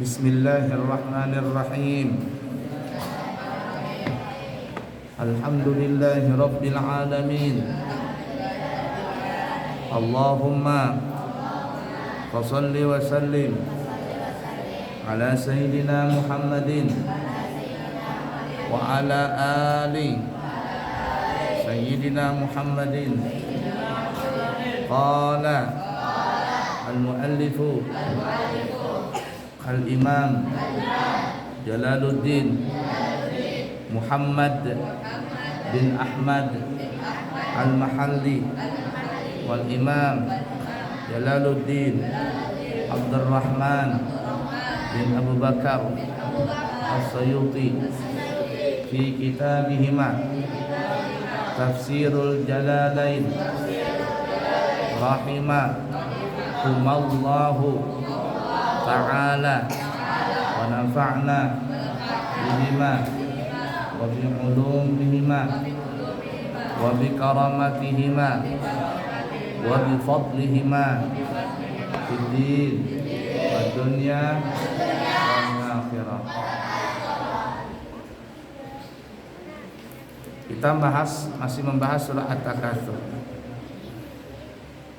Bismillahirrahmanirrahim. Alhamdulillahi rabbil alamin. Allahumma fasalli wa sallim ala sayyidina Muhammadin wa ala ali sayyidina Muhammadin. Qala al-muallifu al-imam Jalaluddin Muhammad bin Ahmad al-Mahalli wal imam Jalaluddin Abdurrahman bin Abu Bakar As-Sayuti fi kitabihima Tafsirul Jalalain rahimahumallahu ta'ala wa nafa'na bihima wa bi ulumihima wa bi karamatihima wa bi fadlihima fid din wa dunya wal akhirah. Kita masih membahas surah At-Takatsur.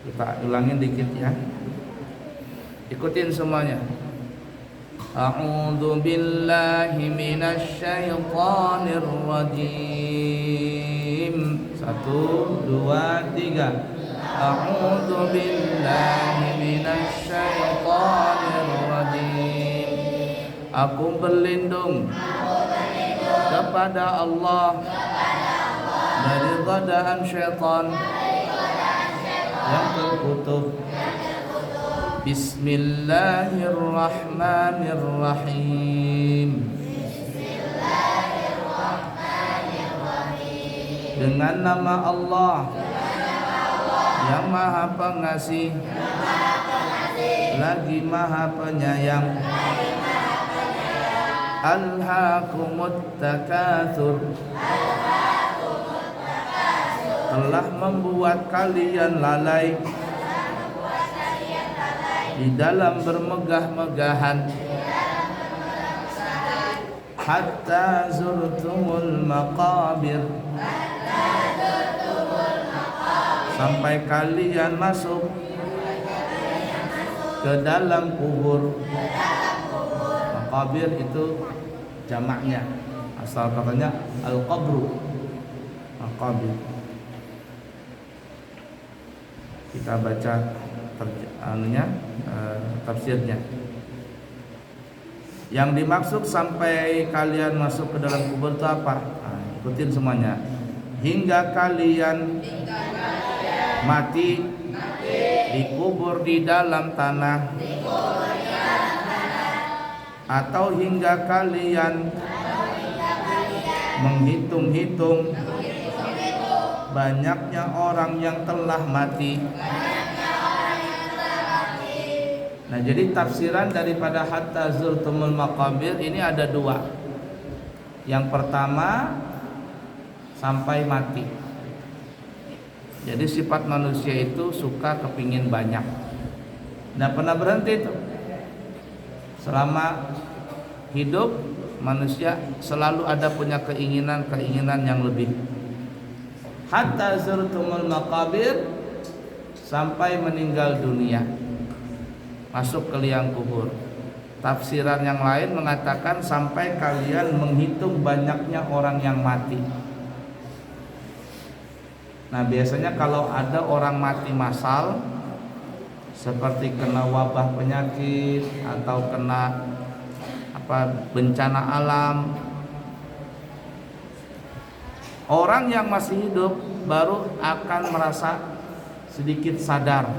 Kita ulangin dikit ya. Ikutin semuanya. A'udzu billahi minasy syaithanir rajim. 1 2 3. A'udzu billahi minasy syaithanir rajim. Aku berlindung kepada Allah dari godaan syaitan yang terkutuk. Bismillahirrahmanirrahim. Dengan nama Allah yang Maha Pengasih lagi Maha Penyayang. Alhaakumut takatsur. Telah membuat kalian lalai di dalam bermegah-megahan, hatta zurtumul maqabir, sampai kalian masuk ke dalam kubur. Maqabir itu jamaknya, asal katanya al-qabru, maqabir. Kita baca tafsirnya. Yang dimaksud sampai kalian masuk ke dalam kubur itu apa? Ikutin semuanya. Hingga kalian mati dikubur di dalam tanah, atau hingga kalian menghitung-hitung banyaknya orang yang telah mati. Nah, jadi tafsiran daripada hatta zurtumul maqabir ini ada 2. Yang pertama, sampai mati. Jadi sifat manusia itu suka kepingin banyak. Nah, pernah berhenti itu. Selama hidup manusia selalu ada punya keinginan yang lebih. Hatta zurtumul maqabir, sampai meninggal dunia, masuk ke liang kubur. Tafsiran yang lain mengatakan sampai kalian menghitung banyaknya orang yang mati. Nah, biasanya kalau ada orang mati massal, seperti kena wabah penyakit atau kena bencana alam, orang yang masih hidup baru akan merasa sedikit sadar.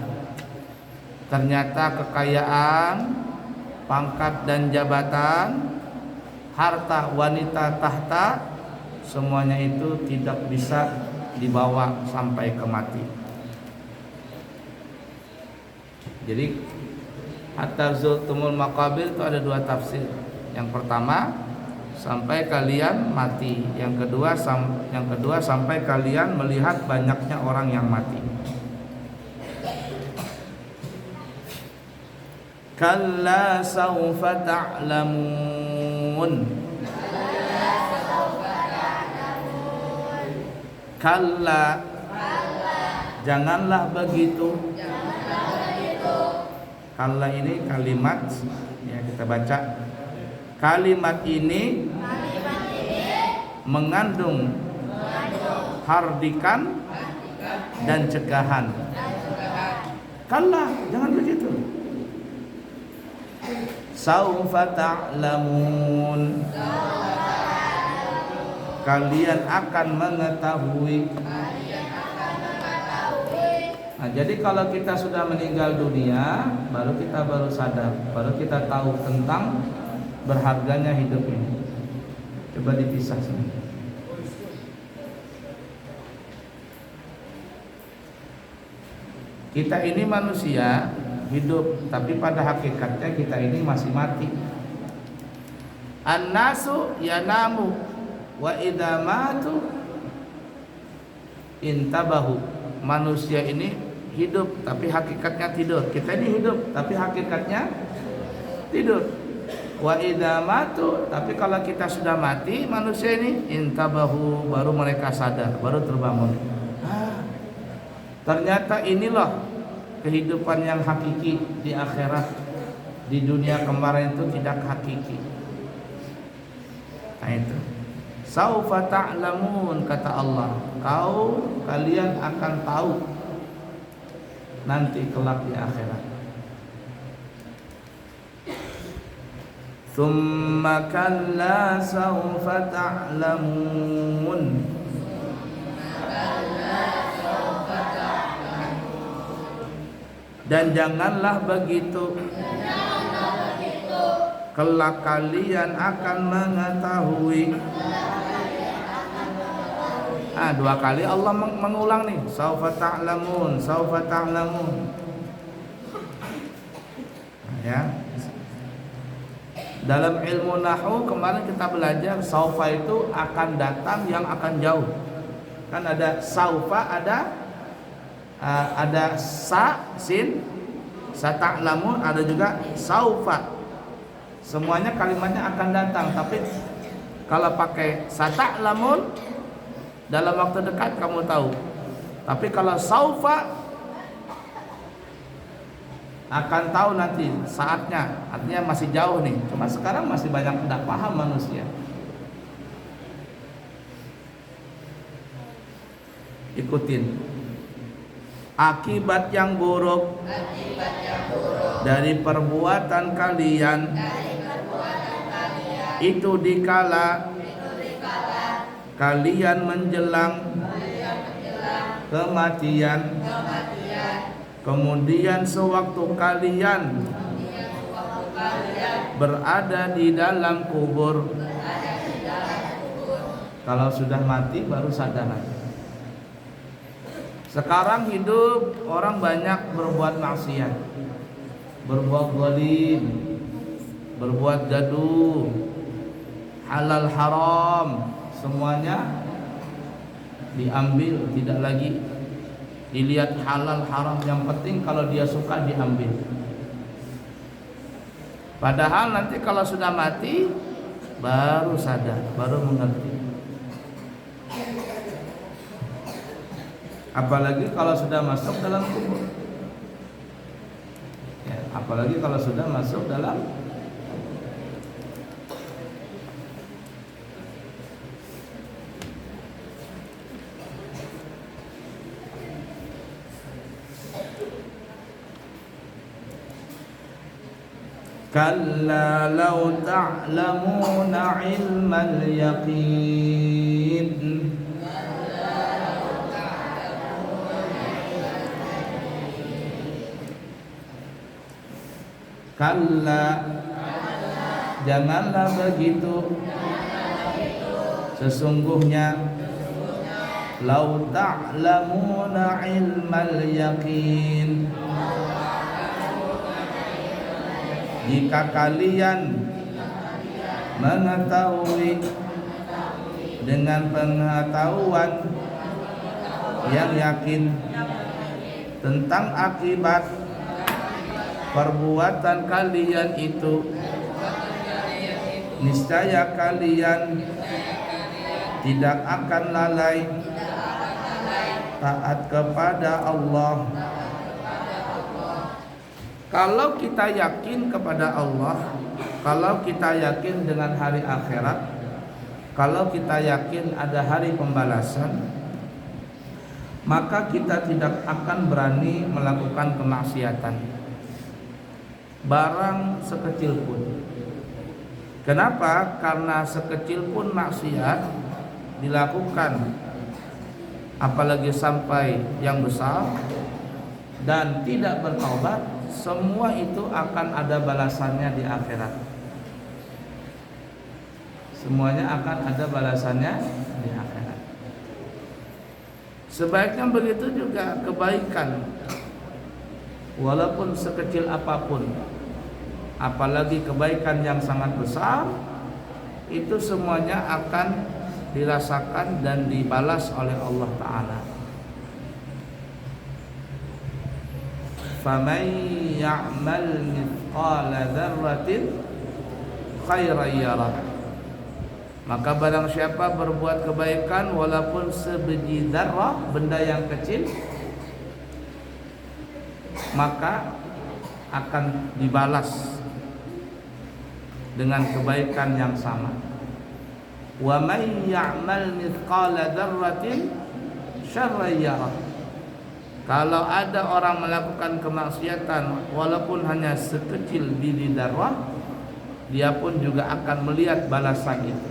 Ternyata kekayaan, pangkat dan jabatan, harta, wanita, tahta, semuanya itu tidak bisa dibawa sampai ke mati. Jadi hatta zurtumul maqabir itu ada 2 tafsir. Yang pertama, sampai kalian mati. Yang kedua sampai kalian melihat banyaknya orang yang mati. Kalla sawfa ta'lamun. Kalla, janganlah begitu. Kalla ini kalimat, ya kita baca. Kalimat ini mengandung hardikan dan cegahan. Kalla, jangan begitu. Saufa ta'lamun, kalian akan mengetahui. Nah, jadi kalau kita sudah meninggal dunia, baru kita sadar, baru kita tahu tentang berharganya hidup ini. Coba dipisah sini. Kita ini manusia hidup, tapi pada hakikatnya kita ini masih mati. An-nasu yanamu wa idza matu intabahu. Manusia ini hidup tapi hakikatnya tidur. Kita ini hidup tapi hakikatnya tidur. Wa idza matu, tapi kalau kita sudah mati, manusia ini intabahu, baru mereka sadar, baru terbangun. Ternyata inilah kehidupan yang hakiki di akhirat. Di dunia kemarin itu tidak hakiki. Nah itu. Saufa ta'lamun, kata Allah. Kalian akan tahu nanti kelak di akhirat. Tsumma kalla saufa ta'lamun. Dan janganlah begitu, kelak kalian akan mengetahui. Dua kali Allah mengulang nih, saufa ta'lamun, saufa ta'lamun. Ya. Dalam ilmu nahwu kemarin kita belajar saufa itu akan datang yang akan jauh. Kan ada saufa, ada sa, sin, sata'lamun, ada juga saufa. Semuanya kalimatnya akan datang, tapi kalau pakai sata'lamun dalam waktu dekat kamu tahu. Tapi kalau saufa akan tahu nanti saatnya, artinya masih jauh nih. Cuma sekarang masih banyak tidak paham manusia. Ikutin. Akibat yang buruk dari perbuatan kalian itu dikala kalian menjelang kematian, kemudian sewaktu kalian berada di dalam kubur. Kalau sudah mati baru sadar. Sekarang hidup orang banyak berbuat maksiat, berbuat zalim, berbuat gaduh, halal haram, semuanya diambil, tidak lagi dilihat halal haram. Yang penting kalau dia suka diambil. Padahal nanti kalau sudah mati baru sadar, baru mengerti. Apalagi kalau sudah masuk dalam kubur. Ya, apalagi kalau sudah masuk dalam kalla law ta'lamuna ilmal yaqin. Kalla, janganlah begitu. Sesungguhnya lau ta'lamuna ilmal yaqin, jika kalian mengetahui dengan pengetahuan yang yakin tentang akibat perbuatan kalian itu niscaya kalian tidak akan lalai taat kepada Allah. Kalau kita yakin kepada Allah, kalau kita yakin dengan hari akhirat, kalau kita yakin ada hari pembalasan, maka kita tidak akan berani melakukan kemaksiatan barang sekecil pun. Kenapa? Karena sekecil pun maksiat dilakukan, apalagi sampai yang besar dan tidak bertaubat, semua itu akan ada balasannya di akhirat. Semuanya akan ada balasannya di akhirat. Sebaiknya begitu juga kebaikan, walaupun sekecil apapun, apalagi kebaikan yang sangat besar, itu semuanya akan dirasakan dan dibalas oleh Allah Ta'ala. فَمَنْ يَعْمَلْ مِثْقَالَ ذَرَّةٍ خَيْرًا يَرَهُ. Maka barang siapa berbuat kebaikan walaupun sebiji zarrah, benda yang kecil, maka akan dibalas dengan kebaikan yang sama. Wa may ya'mal mithqala dzarratin syarran yarah. Kalau ada orang melakukan kemaksiatan walaupun hanya sekecil biji darah, dia pun juga akan melihat balasan itu.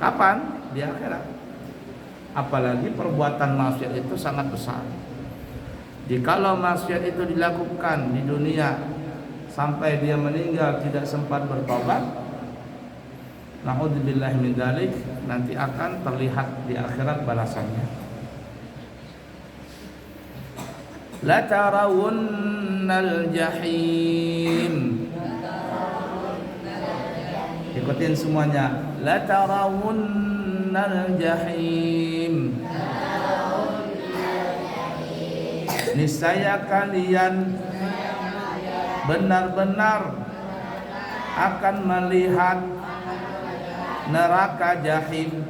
Kapan? Di akhirat. Apalagi perbuatan maksiat itu sangat besar. Jikalau maksiat itu dilakukan di dunia sampai dia meninggal tidak sempat bertobat, na'udzubillah min dzalik, nanti akan terlihat di akhirat balasannya. La tarawunnal jahim. Ikutin semuanya. La tarawunnal jahim. Niscaya kalian benar-benar akan melihat neraka jahim.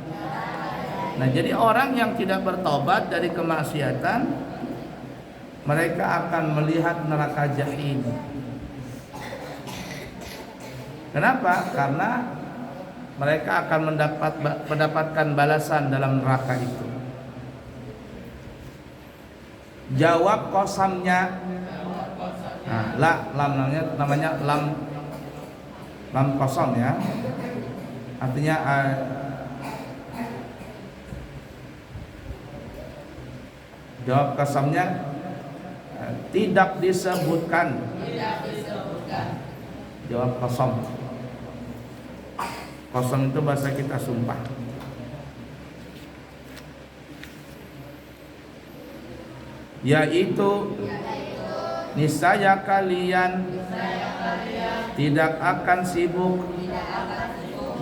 Nah, jadi orang yang tidak bertobat dari kemaksiatan, mereka akan melihat neraka jahim. Kenapa? Karena mereka akan mendapatkan balasan dalam neraka itu. Jawab qasamnya. Nah, namanya lam qasam ya. Artinya jawab qasamnya tidak disebutkan. Jawab qasam. Qasam itu bahasa kita sumpah. Yaitu niscaya kalian tidak akan sibuk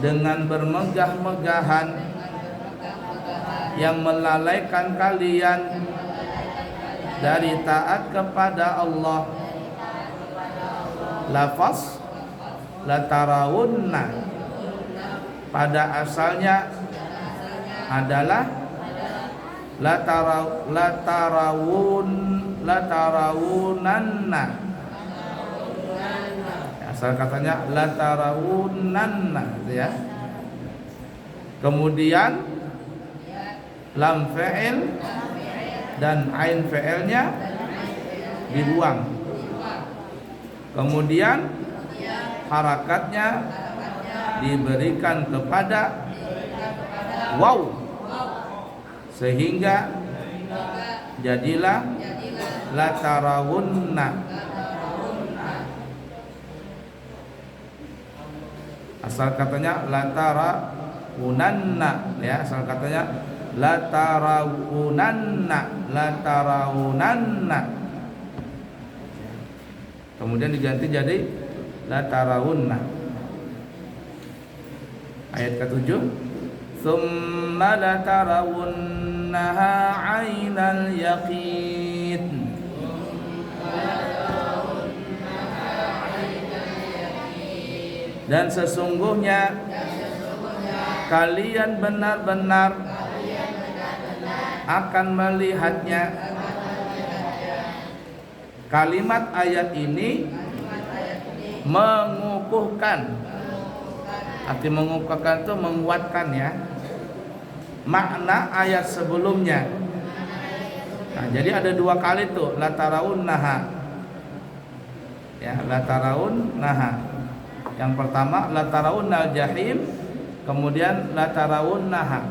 dengan bermegah-megahan yang melalaikan kalian dari taat kepada Allah. Lafaz la tarawunna pada asalnya adalah la tarawunanna. Asal katanya la tarawunanna, ya. Kemudian lam fi'il dan ain fi'ilnya dibuang. Kemudian harakatnya diberikan kepada waw, sehingga jadilah la tarawunna. Asal katanya la tarawunanna, ya, asal katanya la tarawunanna, la tarawunanna. Kemudian diganti jadi la tarawunna. Ayat ke-7, tsumma la tarawunnaha 'ainal yaqin. dan sesungguhnya kalian benar-benar akan melihatnya. Kalimat ayat ini mengukuhkan, arti mengukuhkan itu menguatkan ya, makna ayat sebelumnya. Nah, jadi ada dua kali tuh latarawunnaha. Ya, latarawunnaha. Yang pertama latarawunnal jahim, kemudian latarawunnaha.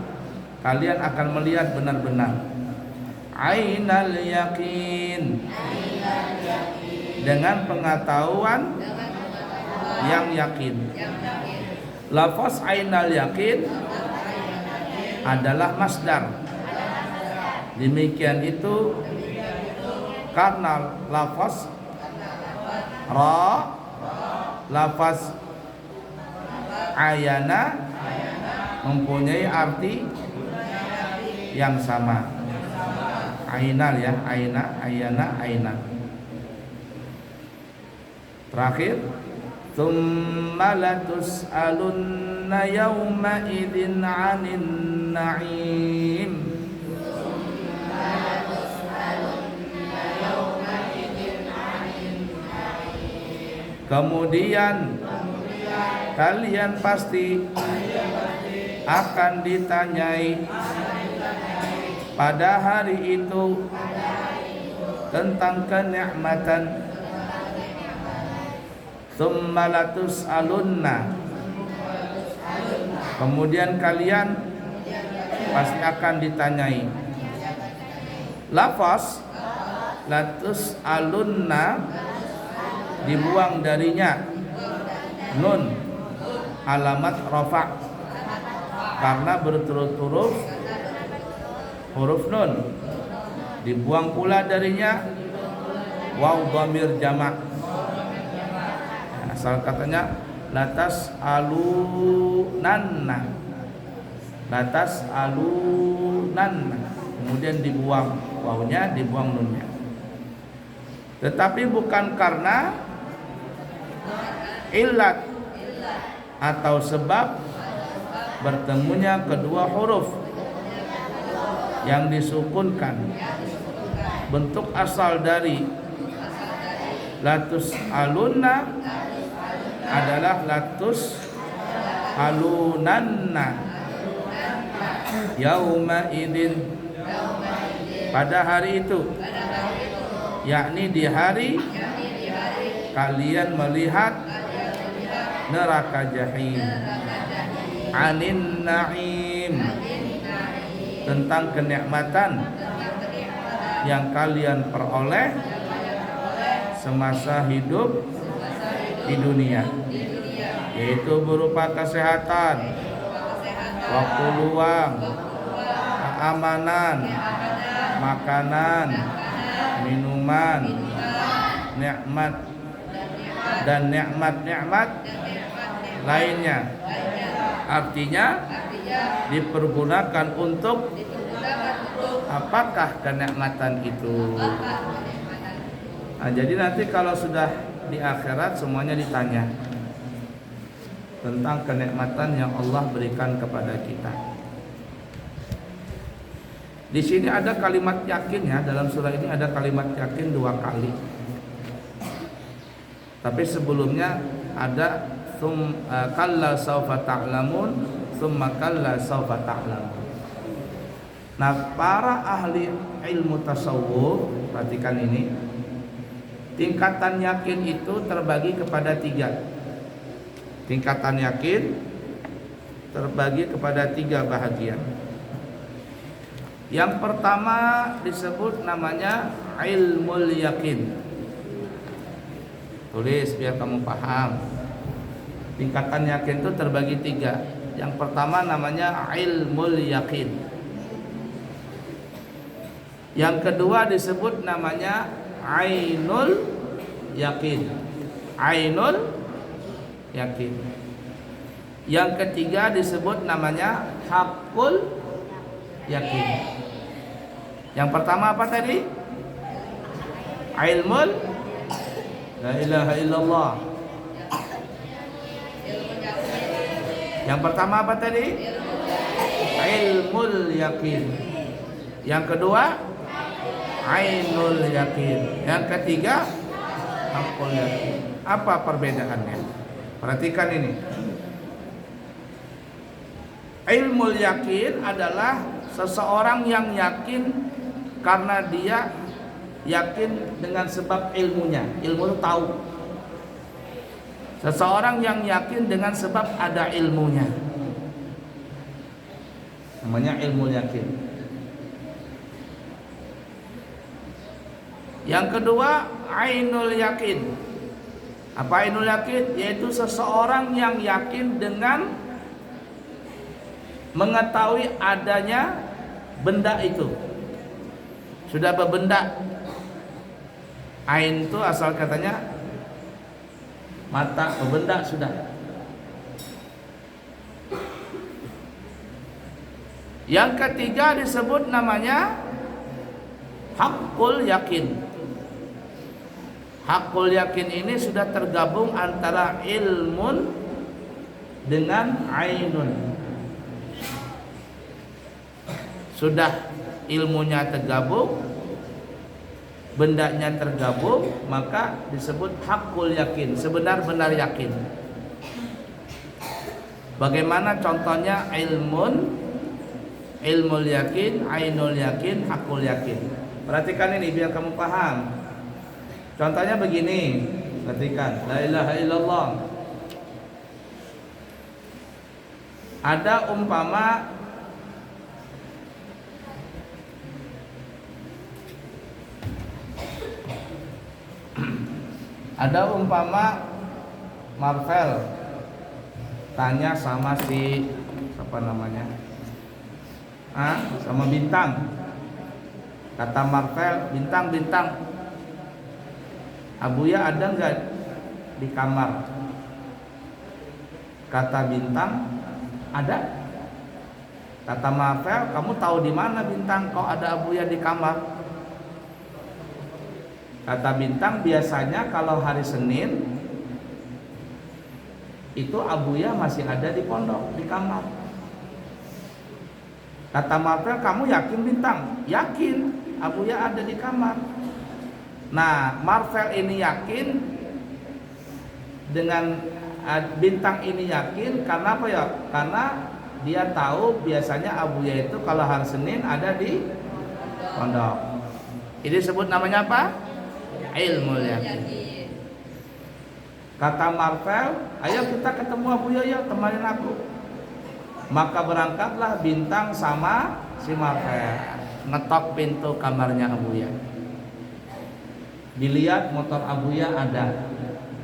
Kalian akan melihat benar-benar. Ainal yakin, dengan pengetahuan yang yakin. Lafaz ainal yakin adalah masdar. Demikian itu karena lafaz lafaz ayana mempunyai arti yang sama. Ainal ya, aina, ayana, aina. Terakhir, tsumma latus'alunna yawma idzin 'anin na'im. Kemudian kalian pasti akan ditanyai pada hari itu tentang kenikmatan. Tsumma latus'alunna, kemudian kalian pasti akan ditanyai. Lafaz latus'alunna dibuang darinya nun alamat rafa' karena berturut-turut huruf nun. Dibuang pula darinya waw dhamir jamak. Asal katanya latas alunanna, latas alunanna, kemudian dibuang wawnya, dibuang nunnya. Tetapi bukan karena illat atau sebab bertemunya kedua huruf yang disukunkan. Bentuk asal dari latus alunna adalah latus alunanna yauma idin, pada hari itu, yakni di hari kalian melihat neraka jahim. Anin na'im, tentang kenikmatan yang kalian peroleh semasa hidup di dunia, yaitu berupa kesehatan, waktu luang, keamanan, makanan, minuman, nikmat dan nikmat-nikmat lainnya. Artinya dipergunakan untuk apakah kenikmatan itu. Nah, jadi nanti kalau sudah di akhirat semuanya ditanya tentang kenikmatan yang Allah berikan kepada kita. Di sini ada kalimat yakin ya, dalam surah ini ada kalimat yakin 2 kali. Tapi sebelumnya ada kalla saufa ta'lamun, tsumma kalla saufa ta'lamun. Nah, para ahli ilmu tasawuf, perhatikan ini, tingkatan yakin itu terbagi kepada 3. Tingkatan yakin terbagi kepada 3 bahagian. Yang pertama disebut namanya ilmul yakin. Tulis biar kamu paham. Tingkatan yakin itu terbagi 3. Yang pertama namanya ilmul yakin. Yang kedua disebut namanya ainul yakin. Ainul yakin. Yang ketiga disebut namanya haqqul yakin. Yang pertama apa tadi? Ilmul la ilaha illallah. Yang pertama apa tadi? Ilmul yakin. Yang kedua ainul yakin. Yang ketiga haqqul yakin. Apa perbedaannya? Perhatikan ini. Ilmul yakin adalah seseorang yang yakin karena dia yakin dengan sebab ilmunya. Ilmu itu tahu. Seseorang yang yakin dengan sebab ada ilmunya, namanya ilmu yakin. Yang kedua ainul yakin. Apa ainul yakin? Yaitu seseorang yang yakin dengan mengetahui adanya benda itu. Sudah berbenda. Ain itu asal katanya mata, benda sudah. Yang ketiga disebut namanya haqqul yakin. Haqqul yakin ini sudah tergabung antara ilmun dengan ainun. Sudah ilmunya tergabung, bendanya tergabung, maka disebut haqqul yakin, sebenar-benar yakin. Bagaimana contohnya? Ilmul yakin, ainul yakin, haqqul yakin. Perhatikan ini biar kamu paham. Contohnya begini, perhatikan. La ilaha illallah. Ada umpama Marvel tanya sama si apa namanya? Sama Bintang. Kata Marvel, Bintang, Abuya ada nggak di kamar? Kata Bintang, ada. Kata Marvel, kamu tahu di mana Bintang kok ada Abuya di kamar? Kata Bintang, biasanya kalau hari Senin itu Abuya masih ada di pondok, di kamar. Kata Marvel, kamu yakin Bintang? Yakin, Abuya ada di kamar. Nah, Marvel ini yakin dengan Bintang ini yakin karena apa ya? Karena dia tahu biasanya Abuya itu kalau hari Senin ada di pondok. Ini disebut namanya apa? Ilmu yakin. Kata Marvel, ayo kita ketemu Abuya ya, temanin aku. Maka berangkatlah Bintang sama si Marvel, ngetok pintu kamarnya Abuya. Dilihat motor Abuya ada,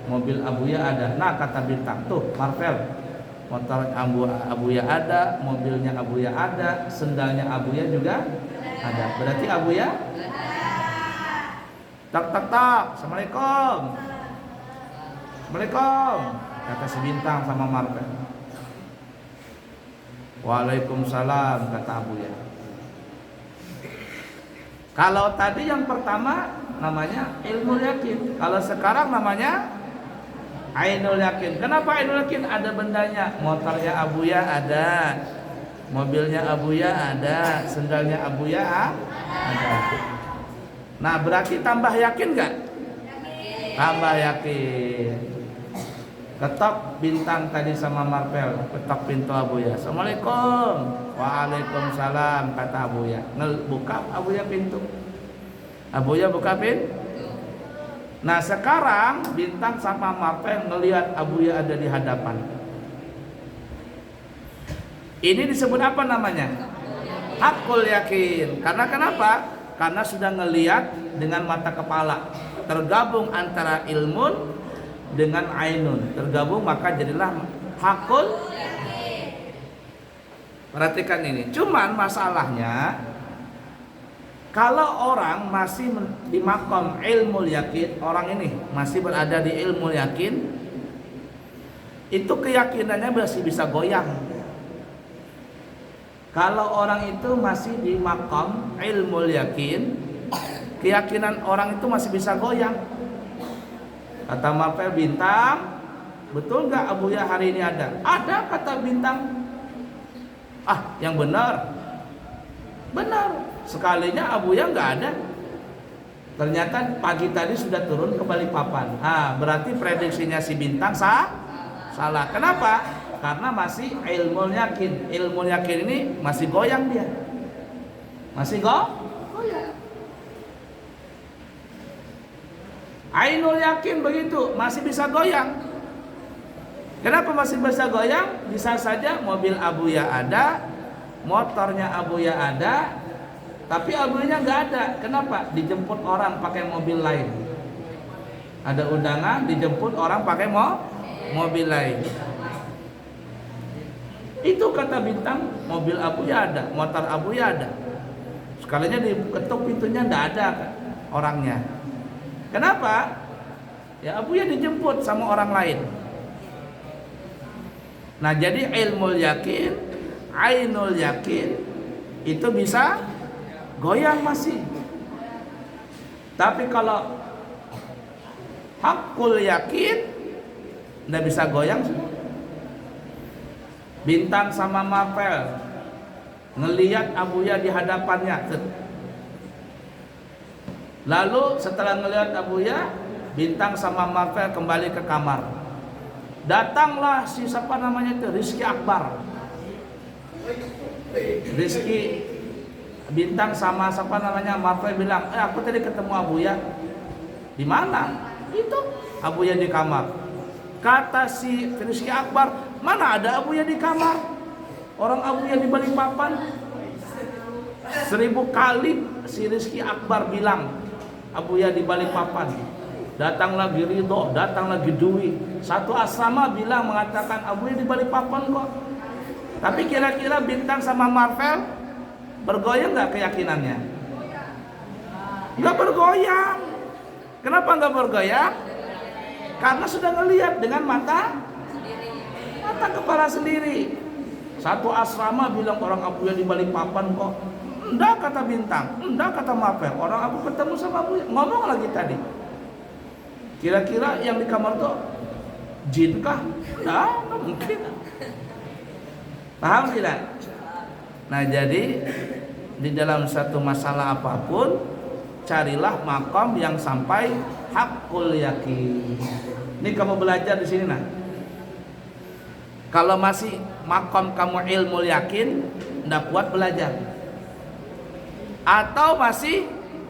mobil Abuya ada. Nah, kata Bintang, tuh Marvel, motor Abuya ada, mobilnya Abuya ada, sendalnya Abuya juga ada. Berarti Abuya tak, Assalamualaikum. Assalamualaikum, kata si Bintang sama Marvel. Waalaikumsalam, kata Abuya. Kalau tadi yang pertama namanya ilmu yakin, kalau sekarang namanya ainul yakin. Kenapa ainul yakin? Ada bendanya. Motornya Abuya ada, mobilnya Abuya ada, sendalnya Abuya ada. Nah, berarti tambah yakin gak? Tambah yakin. Ketok Bintang tadi sama Marvel, ketok pintu Abuya. Assalamualaikum. Waalaikumsalam, kata Abuya. Buka Abuya pintu. Abuya buka pintu. Nah, sekarang Bintang sama Marvel ngelihat Abuya ada di hadapan. Ini disebut apa namanya? Haqqul yakin. Karena kenapa? Karena sudah ngelihat dengan mata kepala, tergabung antara ilmun dengan ainun, tergabung maka jadilah haqqul yakin. Perhatikan ini. Cuman masalahnya kalau orang masih di makom ilmu yakin, orang ini masih berada di ilmu yakin, itu keyakinannya masih bisa goyang. Kalau orang itu masih di makom ilmu yakin, keyakinan orang itu masih bisa goyang. Kata Marvel, Bintang, betul nggak Abuya hari ini ada? Ada, kata bintang. Ah, yang benar. Benar. Sekalinya Abuya nggak ada. Ternyata pagi tadi sudah turun ke Balikpapan. Berarti prediksinya si bintang salah. Kenapa? Karena masih ilmu yakin. Ilmu yakin ini masih goyang dia. Masih goyang. Ainul yakin begitu, masih bisa goyang. Kenapa masih bisa goyang? Bisa saja mobil Abuya ada, motornya Abuya ada, tapi Abuyanya nggak ada. Kenapa? Dijemput orang pakai mobil lain. Ada undangan, dijemput orang pakai mobil lain. Itu kata bintang, mobil Abuya ada, motor Abuya ada. Sekalinya diketuk pintunya nggak ada orangnya. Kenapa? Ya Abuya dijemput sama orang lain. Nah, jadi ilmu yakin, ainul yakin itu bisa goyang masih. Tapi kalau hakul yakin nggak bisa goyang. Bintang sama Mapel ngelihat Abuya di hadapannya. Lalu setelah ngelihat Abuya, Bintang sama Mapel kembali ke kamar. Datanglah si siapa namanya itu, Rizky Akbar. Rizky, Bintang sama siapa namanya Mapel bilang, aku tadi ketemu Abuya. Di mana? Itu Abuya di kamar. Kata si Rizky Akbar, mana ada Abuya di kamar? Orang Abuya di Balikpapan. 1000 kali si Rizky Akbar bilang Abuya di Balikpapan. Datang lagi Ridho, datang lagi Dwi. Satu asrama bilang mengatakan Abuya di Balikpapan kok. Tapi kira-kira Bintang sama Marvel bergoyang nggak keyakinannya? Nggak bergoyang. Kenapa nggak bergoyang? Karena sudah ngelihat dengan mata kepala sendiri. Satu asrama bilang orang Abuya di Balikpapan kok. Enggak, kata Bintang. Enggak, kata Mapel. Orang aku ketemu sama Abuya. Ngomong lagi tadi. Kira-kira yang di kamar tuh jin kah? Enggak mungkin. Paham tidak? Nah, jadi di dalam satu masalah apapun carilah makom yang sampai hakul yakin. Ini kamu belajar di sini nah. Kalau masih makom kamu ilmu yakin, ndak kuat belajar. Atau masih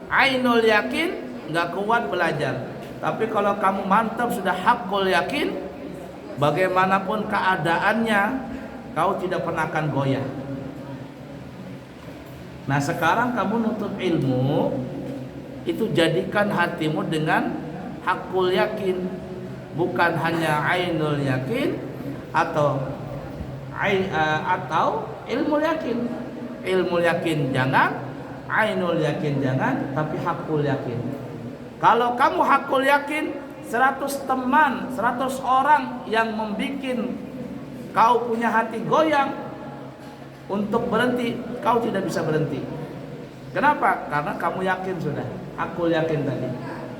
ainul yakin, nggak kuat belajar. Tapi kalau kamu mantap sudah hakul yakin, bagaimanapun keadaannya, kau tidak pernah akan goyah. Nah, sekarang kamu nuntut ilmu, itu jadikan hatimu dengan hakul yakin, bukan hanya ainul yakin atau ilmu yakin. Ilmu yakin jangan, ainul yakin jangan, tapi hakul yakin. Kalau kamu hakul yakin, 100 teman, 100 orang yang membuat kau punya hati goyang untuk berhenti, kau tidak bisa berhenti. Kenapa? Karena kamu yakin sudah, hakul yakin tadi.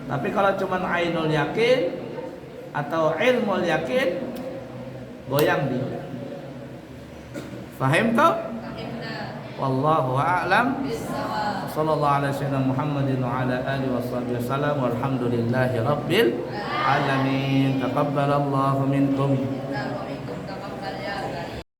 Tapi kalau cuma ainul yakin atau ilmu yakin, goyang dia. Fahim toh? Wallahu a'lam. Sallallahu alaihi wasallam Muhammadin wa ala alihi wasallam walhamdulillahi rabbil alamin. Taqabbalallahu minkum.